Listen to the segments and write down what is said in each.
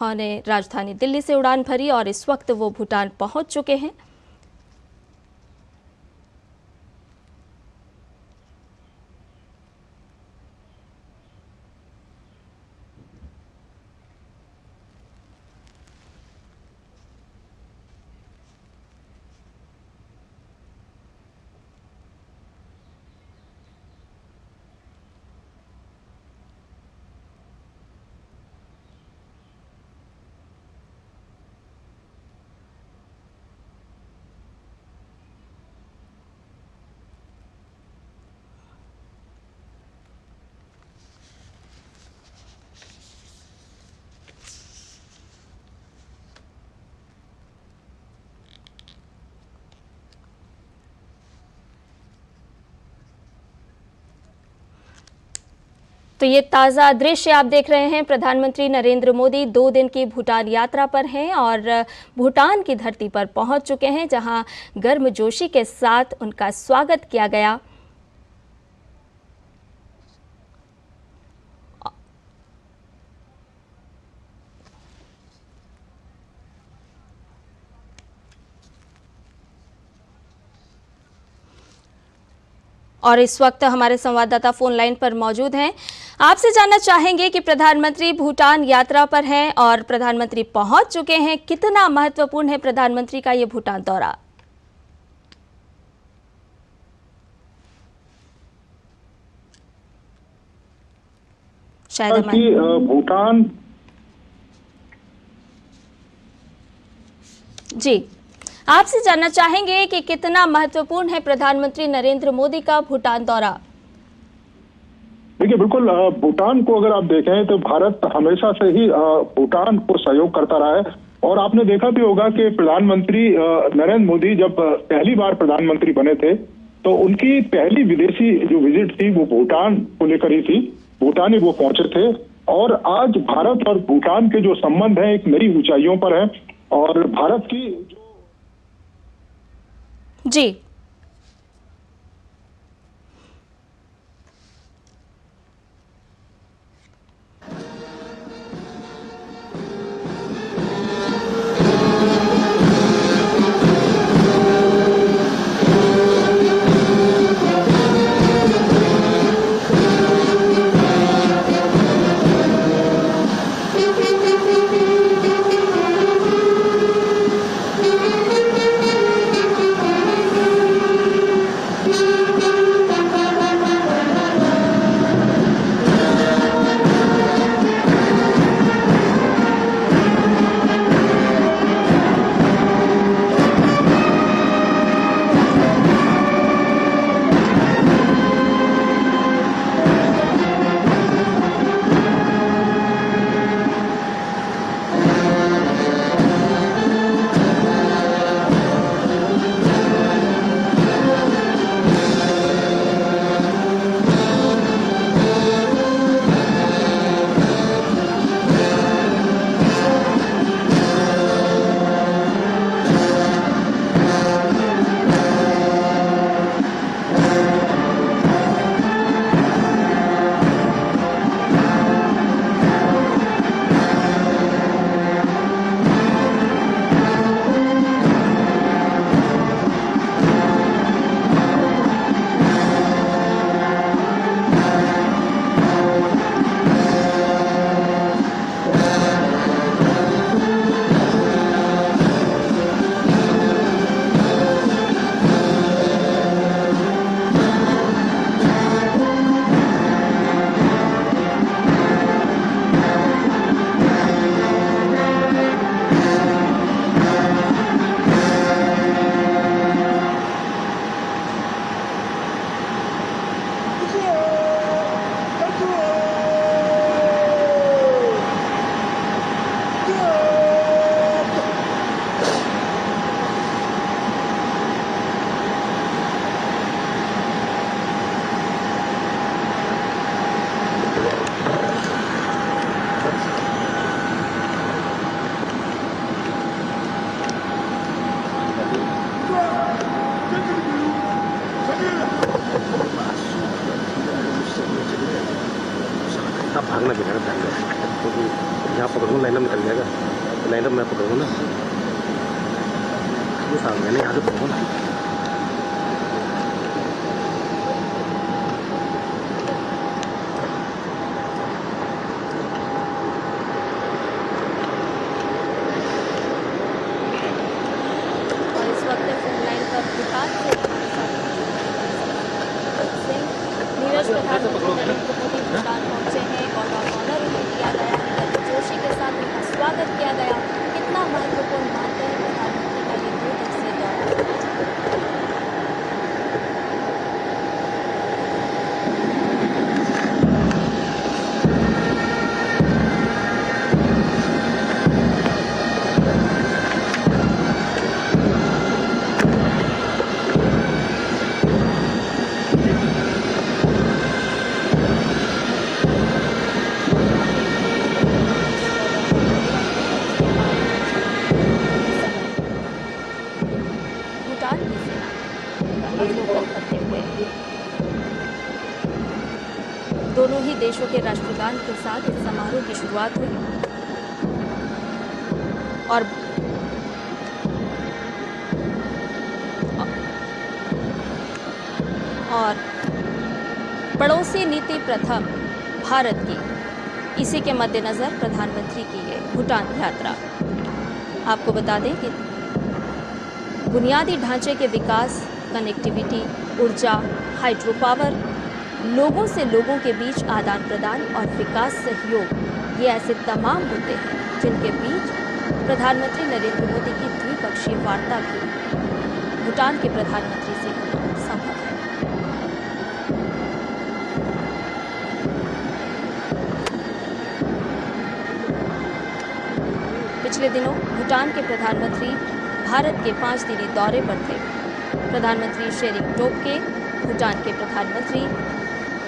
उन्होंने राजधानी दिल्ली से उड़ान भरी और इस वक्त वो भूटान पहुंच चुके हैं। तो ये ताज़ा दृश्य आप देख रहे हैं। प्रधानमंत्री नरेंद्र मोदी 2 दिन की भूटान यात्रा पर हैं और भूटान की धरती पर पहुंच चुके हैं, जहां गर्मजोशी के साथ उनका स्वागत किया गया। और इस वक्त हमारे संवाददाता फोन लाइन पर मौजूद हैं। आपसे जानना चाहेंगे कि प्रधानमंत्री भूटान यात्रा पर हैं और प्रधानमंत्री पहुंच चुके हैं, कितना महत्वपूर्ण है प्रधानमंत्री का ये भूटान दौरा? शायद भूटान जी, आपसे जानना चाहेंगे कि कितना महत्वपूर्ण है प्रधानमंत्री नरेंद्र मोदी का भूटान दौरा? देखिए, बिल्कुल भूटान को अगर आप देखें तो भारत हमेशा से ही भूटान को सहयोग करता रहा है। और आपने देखा भी होगा कि प्रधानमंत्री नरेंद्र मोदी जब पहली बार प्रधानमंत्री बने थे तो उनकी पहली विदेशी जो विजिट थी वो भूटान को लेकर ही थी। भूटान ही वो पहुंचे थे और आज भारत और भूटान के जो संबंध है एक नई ऊंचाइयों पर है। और भारत की जी, आप भागना बेकार है, क्योंकि यहाँ पकड़ूँ लाइन निकल जाएगा, तो लाइन मैं पकड़ूँ ना, ये सामने नहीं, यहाँ से पकड़ूँ ना। और इस वक्त फोन लाइन पर विकास से हमारे साथ नीरज, प्रधानमंत्री नरेंद्र मोदी भूटान पहुंचे हैं और ऑनर उन्हें दिया गया है, गर्मजोशी के साथ उनका स्वागत किया गया। कितना महत्वपूर्ण मानते हैं प्रधानमंत्री का ये 2 दिवसीय दौरा? भूटान की सेना का अवलोकन करते हुए दोनों ही देशों के राष्ट्रगान के साथ इस समारोह की शुरुआत हुई और पड़ोसी नीति प्रथम भारत की, इसी के मद्देनजर प्रधानमंत्री की ये भूटान यात्रा। आपको बता दें कि बुनियादी ढांचे के विकास, कनेक्टिविटी, ऊर्जा, हाइड्रो पावर, लोगों से लोगों के बीच आदान प्रदान और विकास सहयोग, ये ऐसे तमाम मुद्दे हैं जिनके बीच प्रधानमंत्री नरेंद्र मोदी की द्विपक्षीय वार्ता भी भूटान के प्रधानमंत्री से होना संभव है। पिछले दिनों भूटान के प्रधानमंत्री भारत के 5 दिनी दौरे पर थे। प्रधानमंत्री शेरिंग टोब्गे भूटान के प्रधानमंत्री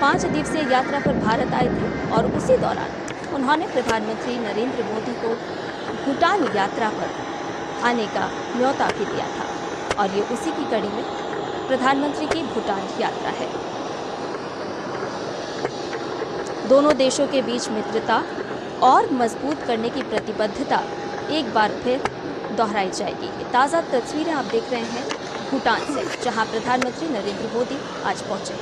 5 दिवसीय यात्रा पर भारत आए थे और उसी दौरान उन्होंने प्रधानमंत्री नरेंद्र मोदी को भूटान यात्रा पर आने का न्योता भी दिया था और ये उसी की कड़ी में प्रधानमंत्री की भूटान यात्रा है। दोनों देशों के बीच मित्रता और मजबूत करने की प्रतिबद्धता एक बार फिर दोहराई जाएगी। ये ताज़ा तस्वीरें आप देख रहे हैं भूटान से, जहां प्रधानमंत्री नरेंद्र मोदी आज पहुंचे।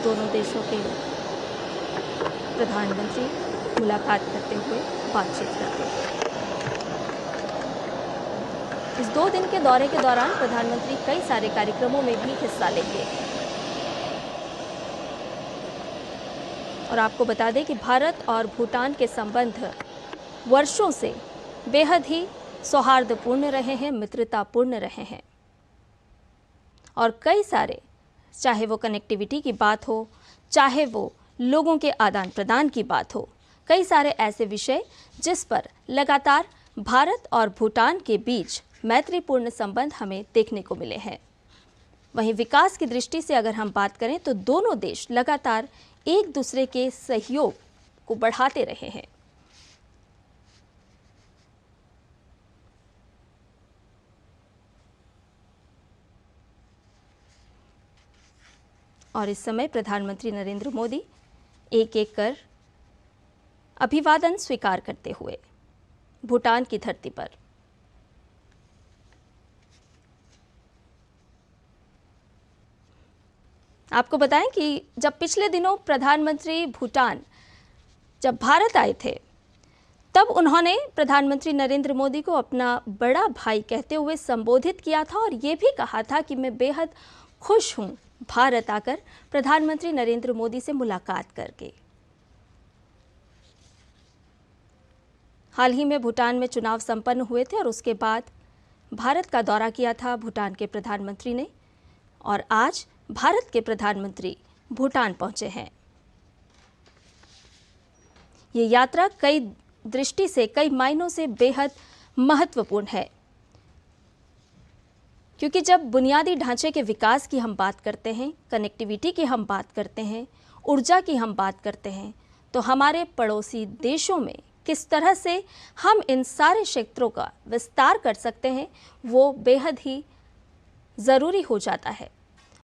दोनों देशों के प्रधानमंत्री मुलाकात करते हुए बातचीत करते हुए। इस 2 दिन के दौरे के दौरान प्रधानमंत्री कई सारे कार्यक्रमों में भी हिस्सा लेंगे। और आपको बता दें कि भारत और भूटान के संबंध वर्षों से बेहद ही सौहार्दपूर्ण रहे हैं, मित्रतापूर्ण रहे हैं और कई सारे, चाहे वो कनेक्टिविटी की बात हो, चाहे वो लोगों के आदान प्रदान की बात हो, कई सारे ऐसे विषय जिस पर लगातार भारत और भूटान के बीच मैत्रीपूर्ण संबंध हमें देखने को मिले हैं। वहीं विकास की दृष्टि से अगर हम बात करें तो दोनों देश लगातार एक दूसरे के सहयोग को बढ़ाते रहे हैं। और इस समय प्रधानमंत्री नरेंद्र मोदी एक एक कर अभिवादन स्वीकार करते हुए भूटान की धरती पर आपको बताएं कि जब पिछले दिनों प्रधानमंत्री भूटान जब भारत आए थे, तब उन्होंने प्रधानमंत्री नरेंद्र मोदी को अपना बड़ा भाई कहते हुए संबोधित किया था और ये भी कहा था कि मैं बेहद खुश हूं भारत आकर प्रधानमंत्री नरेंद्र मोदी से मुलाकात करके। हाल ही में भूटान में चुनाव संपन्न हुए थे और उसके बाद भारत का दौरा किया था भूटान के प्रधानमंत्री ने और आज भारत के प्रधानमंत्री भूटान पहुंचे हैं। ये यात्रा कई दृष्टि से, कई मायनों से बेहद महत्वपूर्ण है, क्योंकि जब बुनियादी ढांचे के विकास की हम बात करते हैं, कनेक्टिविटी की हम बात करते हैं, ऊर्जा की हम बात करते हैं, तो हमारे पड़ोसी देशों में किस तरह से हम इन सारे क्षेत्रों का विस्तार कर सकते हैं वो बेहद ही ज़रूरी हो जाता है।